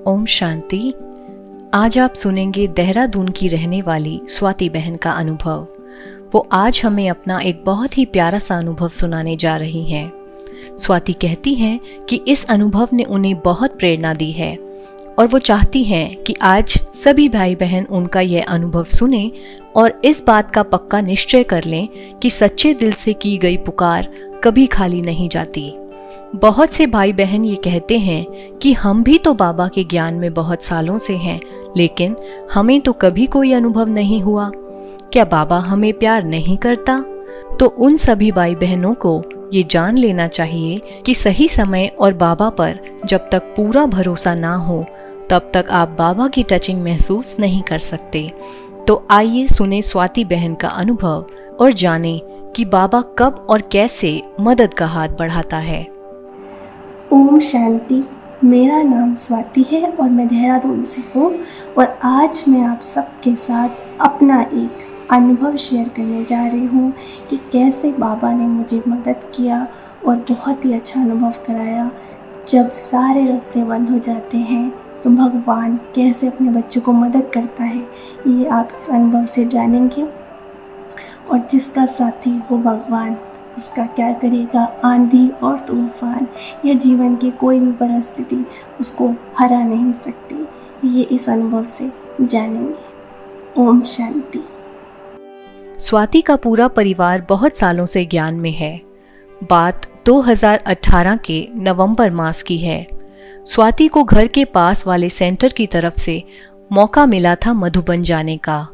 ओम शांति। आज आप सुनेंगे देहरादून की रहने वाली स्वाति बहन का अनुभव। वो आज हमें अपना एक बहुत ही प्यारा सा अनुभव सुनाने जा रही हैं। स्वाति कहती हैं कि इस अनुभव ने उन्हें बहुत प्रेरणा दी है और वो चाहती हैं कि आज सभी भाई बहन उनका यह अनुभव सुने और इस बात का पक्का निश्चय कर लें कि सच्चे दिल से की गई पुकार कभी खाली नहीं जाती। बहुत से भाई बहन ये कहते हैं कि हम भी तो बाबा के ज्ञान में बहुत सालों से हैं, लेकिन हमें तो कभी कोई अनुभव नहीं हुआ। क्या बाबा हमें प्यार नहीं करता? तो उन सभी भाई बहनों को ये जान लेना चाहिए कि सही समय और बाबा पर जब तक पूरा भरोसा ना हो तब तक आप बाबा की टचिंग महसूस नहीं कर सकते। तो आइए सुने स्वाति बहन का अनुभव और जानें कि बाबा कब और कैसे मदद का हाथ बढ़ाता है। ओम शांति। मेरा नाम स्वाति है और मैं देहरादून से हूँ और आज मैं आप सबके साथ अपना एक अनुभव शेयर करने जा रही हूँ कि कैसे बाबा ने मुझे मदद किया और बहुत ही अच्छा अनुभव कराया। जब सारे रास्ते बंद हो जाते हैं तो भगवान कैसे अपने बच्चों को मदद करता है, ये आप इस अनुभव से जानेंगे। और जिसका साथी हो भगवान, उसका क्या करेगा आंधी और तूफान या जीवन की कोई भी परिस्थिति उसको हरा नहीं सकती। ये इस अनुभव से जानेंगे। ओम शांति। स्वाति का पूरा परिवार बहुत सालों से ज्ञान में है। बात 2018 के नवंबर मास की है। स्वाति को घर के पास वाले सेंटर की तरफ से मौका मिला था मधुबन जाने का।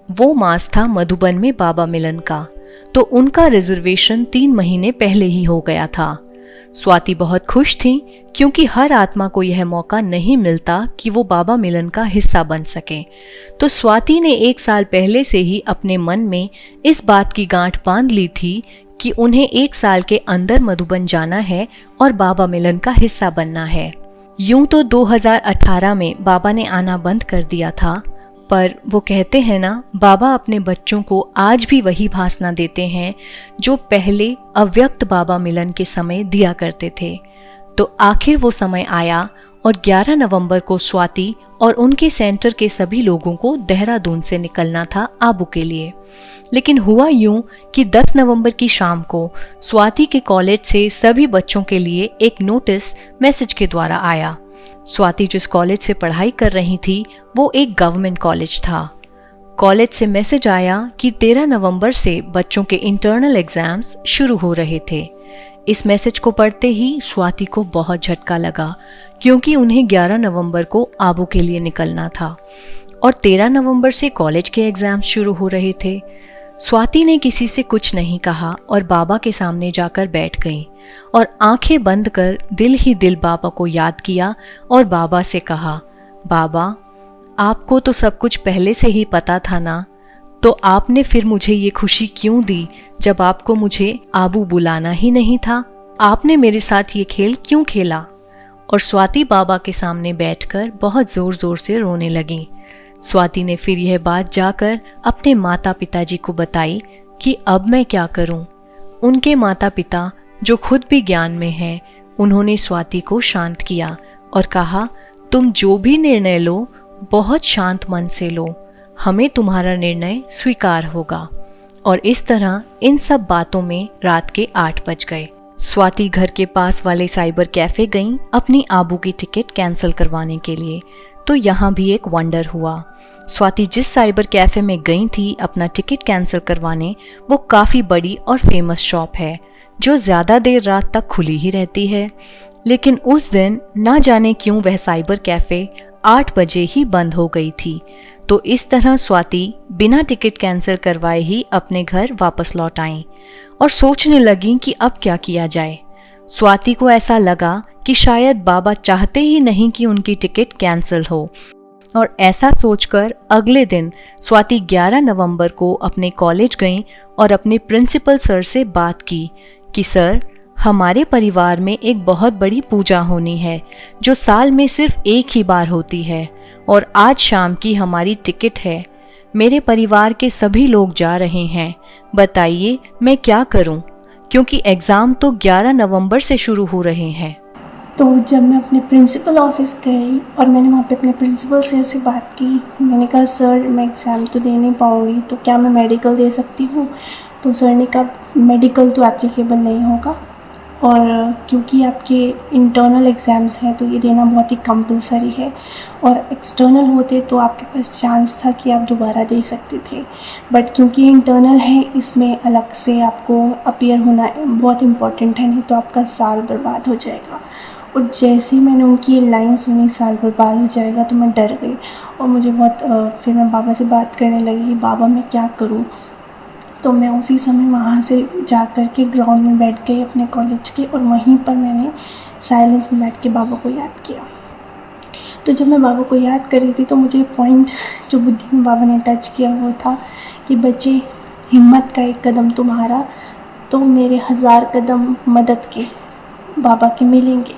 वो मास था मधुबन में बाबा मिलन का, तो उनका रिजर्वेशन 3 महीने पहले ही हो गया था। स्वाति बहुत खुश थी क्योंकि हर आत्मा को यह मौका नहीं मिलता कि वो बाबा मिलन का हिस्सा बन सके। तो स्वाति ने 1 साल पहले से ही अपने मन में इस बात की गांठ बांध ली थी कि उन्हें 1 साल के अंदर मधुबन जाना है और बाबा मिलन का हिस्सा बनना है। यूं तो 2018 में बाबा ने आना बंद कर दिया था, पर वो कहते हैं ना, बाबा अपने बच्चों को आज भी वही भासना देते हैं जो पहले अव्यक्त बाबा मिलन के समय दिया करते थे। तो आखिर वो समय आया और 11 नवंबर को स्वाति और उनके सेंटर के सभी लोगों को देहरादून से निकलना था आबू के लिए। लेकिन हुआ यूं कि 10 नवंबर की शाम को स्वाति के कॉलेज से सभी बच्चों के लिए एक नोटिस मैसेज के द्वारा आया। स्वाति जिस कॉलेज से पढ़ाई कर रही थी वो एक गवर्नमेंट कॉलेज था। कॉलेज से मैसेज आया कि 13 नवंबर से बच्चों के इंटरनल एग्जाम्स शुरू हो रहे थे। इस मैसेज को पढ़ते ही स्वाति को बहुत झटका लगा क्योंकि उन्हें 11 नवंबर को आबू के लिए निकलना था और 13 नवंबर से कॉलेज के एग्जाम्स शुरू हो रहे थे। स्वाति ने किसी से कुछ नहीं कहा और बाबा के सामने जाकर बैठ गई और आंखें बंद कर दिल ही दिल बाबा को याद किया और बाबा से कहा, बाबा आपको तो सब कुछ पहले से ही पता था ना, तो आपने फिर मुझे ये खुशी क्यों दी जब आपको मुझे आबू बुलाना ही नहीं था? आपने मेरे साथ ये खेल क्यों खेला? और स्वाति बाबा के सामने बैठकर बहुत जोर जोर से रोने लगी। स्वाति ने फिर यह बात जाकर अपने माता पिताजी को बताई कि अब मैं क्या करूं। उनके माता पिता जो खुद भी ज्ञान में हैं, उन्होंने स्वाति को शांत किया और कहा, तुम जो भी निर्णय लो बहुत शांत मन से लो, हमें तुम्हारा निर्णय स्वीकार होगा। और इस तरह इन सब बातों में रात के 8 बज गए। स्वाति घर के पास वाले साइबर कैफे गईं अपनी आबू की टिकट कैंसिल करवाने के लिए। तो यहाँ भी एक वंडर हुआ। स्वाति जिस साइबर कैफे में गई थी अपना टिकट कैंसिल करवाने, वो काफ़ी बड़ी और फेमस शॉप है जो ज़्यादा देर रात तक खुली ही रहती है। लेकिन उस दिन ना जाने क्यों वह साइबर कैफे 8 बजे ही बंद हो गई थी। तो इस तरह स्वाति बिना टिकट कैंसिल करवाए ही अपने घर वापस लौट आई और सोचने लगी कि अब क्या किया जाए। स्वाति को ऐसा लगा कि शायद बाबा चाहते ही नहीं कि उनकी टिकट कैंसिल हो, और ऐसा सोचकर अगले दिन स्वाति 11 नवंबर को अपने कॉलेज गई और अपने प्रिंसिपल सर से बात की कि सर, हमारे परिवार में एक बहुत बड़ी पूजा होनी है जो साल में सिर्फ एक ही बार होती है और आज शाम की हमारी टिकट है। मेरे परिवार के सभी लोग जा रहे हैं, बताइए मैं क्या करूं, क्योंकि एग्ज़ाम तो 11 नवंबर से शुरू हो रहे हैं। तो जब मैं अपने प्रिंसिपल ऑफिस गई और मैंने वहाँ पे अपने प्रिंसिपल सर से बात की, मैंने कहा सर मैं एग्ज़ाम तो दे नहीं पाऊँगी, तो क्या मैं मेडिकल दे सकती हूँ? तो सर ने कहा मेडिकल तो एप्लीकेबल नहीं होगा, और क्योंकि आपके इंटरनल एग्ज़ाम्स हैं तो ये देना बहुत ही कंपलसरी है, और एक्सटर्नल होते तो आपके पास चांस था कि आप दोबारा दे सकते थे, बट क्योंकि इंटरनल है इसमें अलग से आपको अपीयर होना बहुत इम्पॉर्टेंट है, नहीं तो आपका साल बर्बाद हो जाएगा। और जैसे ही मैंने उनकी ये लाइन सुनी साल बर्बाद हो जाएगा, तो मैं डर गई और मुझे बहुत फिर मैं बाबा से बात करने लगी कि बाबा मैं क्या करूँ। तो मैं उसी समय वहाँ से जा कर के ग्राउंड में बैठ गई अपने कॉलेज के, और वहीं पर मैंने साइलेंस में बैठ के बाबा को याद किया। तो जब मैं बाबा को याद कर रही थी तो मुझे पॉइंट जो बुद्धि में बाबा ने टच किया वो था कि बच्चे हिम्मत का एक कदम तुम्हारा तो मेरे 1000 कदम मदद के बाबा के मिलेंगे।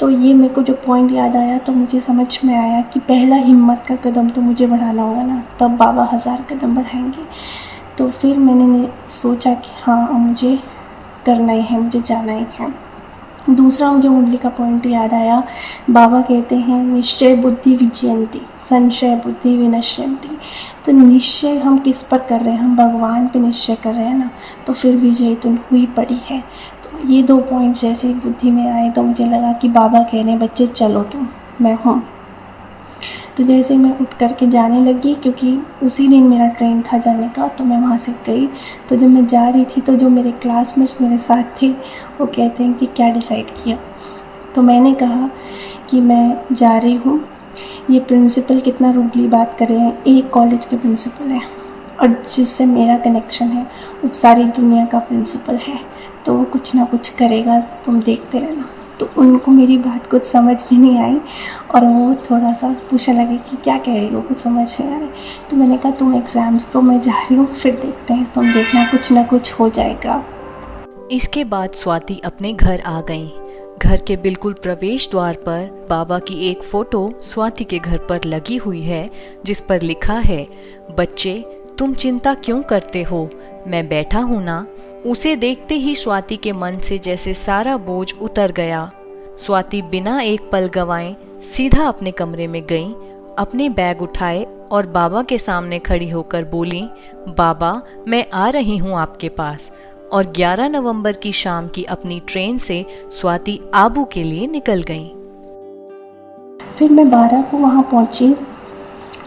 तो ये मेरे को जो पॉइंट याद आया तो मुझे समझ में आया कि पहला हिम्मत का कदम तो मुझे बढ़ाना होगा ना, तब बाबा 1000 कदम बढ़ाएंगे। तो फिर मैंने सोचा कि हाँ मुझे करना ही है, मुझे जाना ही है। दूसरा मुझे मुरली का पॉइंट याद आया, बाबा कहते हैं निश्चय बुद्धि विजयंती संशय बुद्धि विनश्यंती। तो निश्चय हम किस पर कर रहे हैं? हम भगवान पे निश्चय कर रहे हैं ना, तो फिर विजय तो हुई पड़ी है। तो ये 2 पॉइंट जैसे बुद्धि में आए तो मुझे लगा कि बाबा कह रहे हैं बच्चे चलो तुम, मैं हूँ। तो जैसे मैं उठ कर के जाने लगी, क्योंकि उसी दिन मेरा ट्रेन था जाने का, तो मैं वहाँ से गई। तो जब मैं जा रही थी तो जो मेरे क्लासमेट्स मेरे साथ थे वो कहते हैं कि क्या डिसाइड किया? तो मैंने कहा कि मैं जा रही हूँ। ये प्रिंसिपल कितना रूडली बात कर रहे हैं, एक कॉलेज के प्रिंसिपल हैं और जिससे मेरा कनेक्शन है वो सारी दुनिया का प्रिंसिपल है, तो वो कुछ ना कुछ करेगा, तुम देखते रहना। तो उनको मेरी बात कुछ समझ भी नहीं आई और वो थोड़ा सा पूछने लगे कि क्या कह रही हो, कुछ समझ नहीं आ रही। तो मैंने कहा तुम एग्ज़ाम्स, तो मैं जा रही हूँ, फिर देखते हैं, तुम देखना कुछ ना कुछ हो जाएगा। इसके बाद स्वाति अपने घर आ गई। घर के बिल्कुल प्रवेश द्वार पर बाबा की एक फोटो स्वाति के घर पर लगी हुई है, जिस पर लिखा है बच्चे तुम चिंता क्यों करते हो, मैं बैठा हूँ ना। उसे देखते ही स्वाति के मन से जैसे सारा बोझ उतर गया। स्वाति बिना एक पल गंवाए सीधा अपने कमरे में गई, अपने बैग उठाए और बाबा के सामने खड़ी होकर बोली, बाबा मैं आ रही हूँ आपके पास। और 11 नवंबर की शाम की अपनी ट्रेन से स्वाति आबू के लिए निकल गई। फिर मैं 12 को वहाँ पहुँची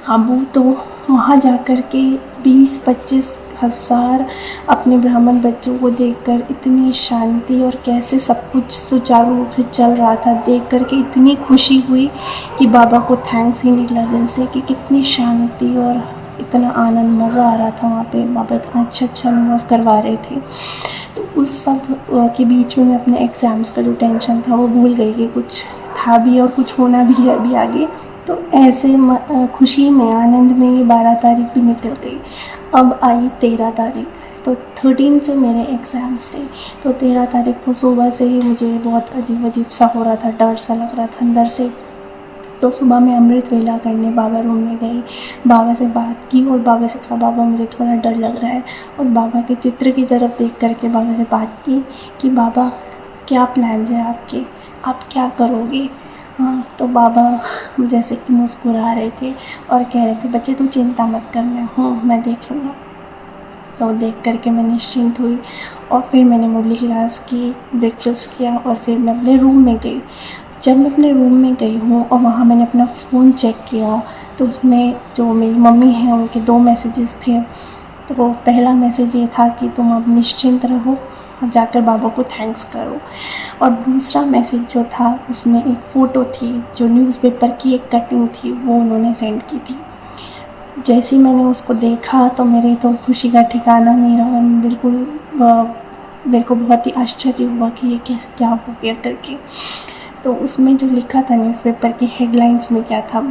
आबू। तो वहाँ जा कर के 20-25 हज़ार अपने ब्राह्मण बच्चों को देखकर इतनी शांति और कैसे सब कुछ सुचारू रूप से चल रहा था, देख कर के इतनी खुशी हुई कि बाबा को थैंक्स ही निकला दिल से कि कितनी शांति और इतना आनंद, मज़ा आ रहा था वहाँ पे। बाबा इतना अच्छा अनुभव करवा रहे थे। तो उस सब के बीच में मैं अपने एग्ज़ाम्स का जो टेंशन था वो भूल गई कि कुछ था भी और कुछ होना भी है अभी आगे। तो ऐसे खुशी में, आनंद में ये 12 तारीख भी निकल गई। अब आई 13 तारीख। तो 13 से मेरे एग्ज़ाम्स थे। तो 13 तारीख को सुबह से ही मुझे बहुत अजीब सा हो रहा था, डर सा लग रहा था अंदर से। तो सुबह मैं अमृत वेला करने बाबा रूम में गई, बाबा से बात की और बाबा से कहा बाबा मुझे थोड़ा डर लग रहा है, और बाबा के चित्र की तरफ देख करके बाबा से बात की कि बाबा क्या प्लान्स हैं आपके, आप क्या करोगे। हाँ, तो बाबा जैसे कि मुस्कुरा रहे थे और कह रहे थे बच्चे तू चिंता मत कर, मैं हूँ, मैं देख लूँगा। तो देख करके मैं निश्चिंत हुई और फिर मैंने मुरली क्लास की, ब्रेकफास्ट किया और फिर मैं अपने रूम में गई। जब मैं अपने रूम में गई हूँ और वहाँ मैंने अपना फ़ोन चेक किया तो उसमें जो मेरी मम्मी हैं उनके 2 मैसेजेस थे। तो वो पहला मैसेज ये था कि तुम अब निश्चिंत रहो और जाकर बाबा को थैंक्स करो, और दूसरा मैसेज जो था उसमें एक फ़ोटो थी जो न्यूज़पेपर की एक कटिंग थी, वो उन्होंने सेंड की थी। जैसे ही मैंने उसको देखा तो मेरे तो खुशी का ठिकाना नहीं रहा, बिल्कुल मेरे को बहुत ही आश्चर्य हुआ कि ये कैसे क्या हो गया करके। तो उसमें जो लिखा था न्यूज़पेपर की हेडलाइंस में क्या था,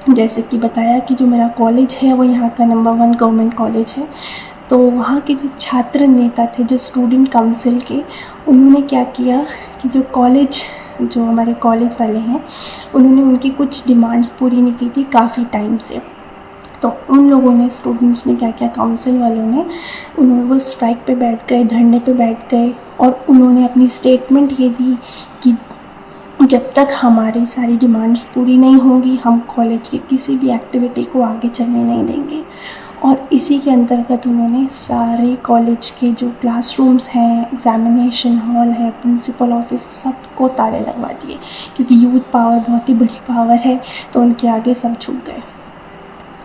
जैसे कि बताया कि जो मेरा कॉलेज है वो यहाँ का नंबर 1 गवर्नमेंट कॉलेज है। तो वहाँ के जो छात्र नेता थे, जो स्टूडेंट काउंसिल के, उन्होंने क्या किया कि जो हमारे कॉलेज वाले हैं उन्होंने उनकी कुछ डिमांड्स पूरी नहीं की थी काफ़ी टाइम से। तो उन लोगों ने, स्टूडेंट्स ने क्या किया, काउंसिल वालों ने, उन्होंने वो स्ट्राइक पे बैठ गए, धरने पे बैठ गए और उन्होंने अपनी स्टेटमेंट ये दी कि जब तक हमारी सारी डिमांड्स पूरी नहीं होंगी हम कॉलेज की किसी भी एक्टिविटी को आगे चलने नहीं देंगे। और इसी के अंतर्गत उन्होंने सारे कॉलेज के जो क्लासरूम्स हैं, एग्जामिनेशन हॉल है, प्रिंसिपल ऑफिस, सबको ताले लगवा दिए, क्योंकि यूथ पावर बहुत ही बड़ी पावर है, तो उनके आगे सब झुक गए।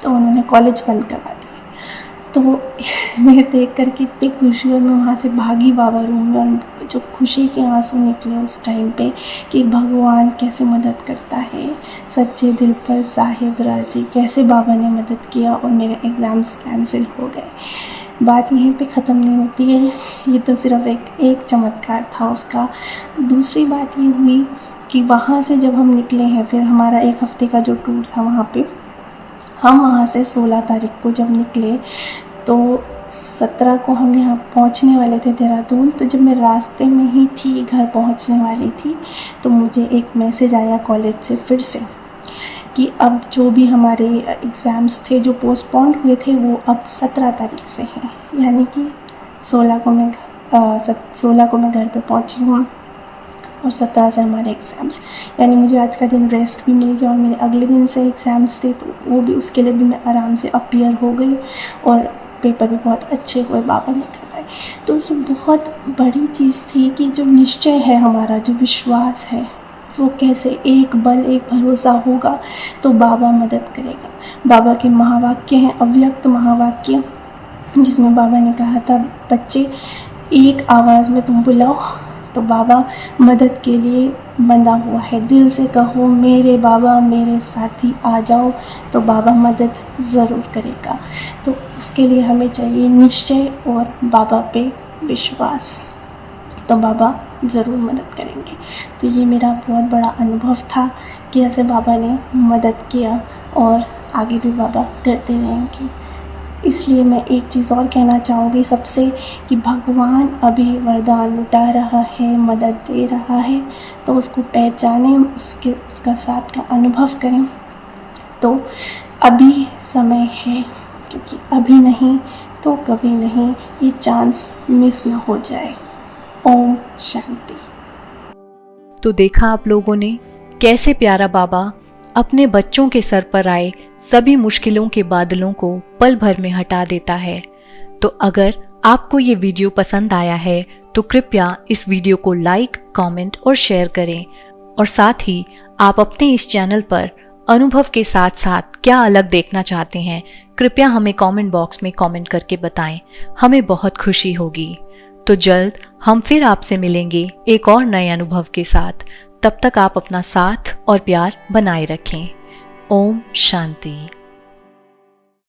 तो उन्होंने कॉलेज बंद करवा दिए। तो मैं देख कर के इतनी खुशी हुई, मैं वहाँ से भागी बाबा रूम में, और जो खुशी के आंसू निकले उस टाइम पे कि भगवान कैसे मदद करता है, सच्चे दिल पर साहिब राजी, कैसे बाबा ने मदद किया और मेरे एग्ज़ाम्स कैंसिल हो गए। बात यहीं पे ख़त्म नहीं होती है, ये तो सिर्फ एक चमत्कार था उसका। दूसरी बात ये हुई कि वहाँ से जब हम निकले हैं, फिर हमारा 1 हफ़्ते का जो टूर था वहाँ पे, हम वहाँ से 16 तारीख को जब निकले तो 17 को हम यहाँ पहुँचने वाले थे देहरादून। तो जब मैं रास्ते में ही थी, घर पहुँचने वाली थी, तो मुझे एक मैसेज आया कॉलेज से फिर से कि अब जो भी हमारे एग्ज़ाम्स थे जो पोस्टपोन्ड हुए थे वो अब 17 तारीख से हैं। यानी कि 16 को मैं घर पे पहुँची हूँ और 17 से हमारे एग्ज़ाम्स। यानी मुझे आज का दिन रेस्ट भी मिल गया और मेरे अगले दिन से एग्ज़ाम्स थे, तो वो भी, उसके लिए भी मैं आराम से अपीयर हो गई और पेपर भी बहुत अच्छे हुए, बाबा ने करवाए। तो ये बहुत बड़ी चीज़ थी कि जो निश्चय है हमारा, जो विश्वास है, वो कैसे एक बल, एक भरोसा होगा तो बाबा मदद करेगा। बाबा के महावाक्य हैं, अव्यक्त महावाक्य, जिसमें बाबा ने कहा था, बच्चे एक आवाज़ में तुम बुलाओ तो बाबा मदद के लिए बंधा हुआ है। दिल से कहो मेरे बाबा मेरे साथी आ जाओ, तो बाबा मदद ज़रूर करेगा। तो उसके लिए हमें चाहिए निश्चय और बाबा पे विश्वास, तो बाबा ज़रूर मदद करेंगे। तो ये मेरा बहुत बड़ा अनुभव था कि ऐसे बाबा ने मदद किया और आगे भी बाबा करते रहेंगे। इसलिए मैं एक चीज़ और कहना चाहूँगी सबसे कि भगवान अभी वरदान लुटा रहा है, मदद दे रहा है, तो उसको पहचानें, उसका साथ का अनुभव करें। तो अभी समय है, क्योंकि अभी नहीं तो कभी नहीं, ये चांस मिस ना हो जाए। ओम शांति। तो देखा आप लोगों ने कैसे प्यारा बाबा अपने बच्चों के सर पर आए सभी मुश्किलों के बादलों को पल भर में हटा देता है। तो अगर आपको ये वीडियो पसंद आया है तो कृपया इस वीडियो को लाइक, कमेंट और शेयर करें। और साथ ही आप अपने इस चैनल पर अनुभव के साथ साथ क्या अलग देखना चाहते हैं, कृपया हमें कमेंट बॉक्स में कमेंट करके बताएं, हमें बहुत खुशी होगी। तो जल्द हम फिर आपसे मिलेंगे एक और नए अनुभव के साथ। तब तक आप अपना साथ और प्यार बनाए रखें। ओम शांति।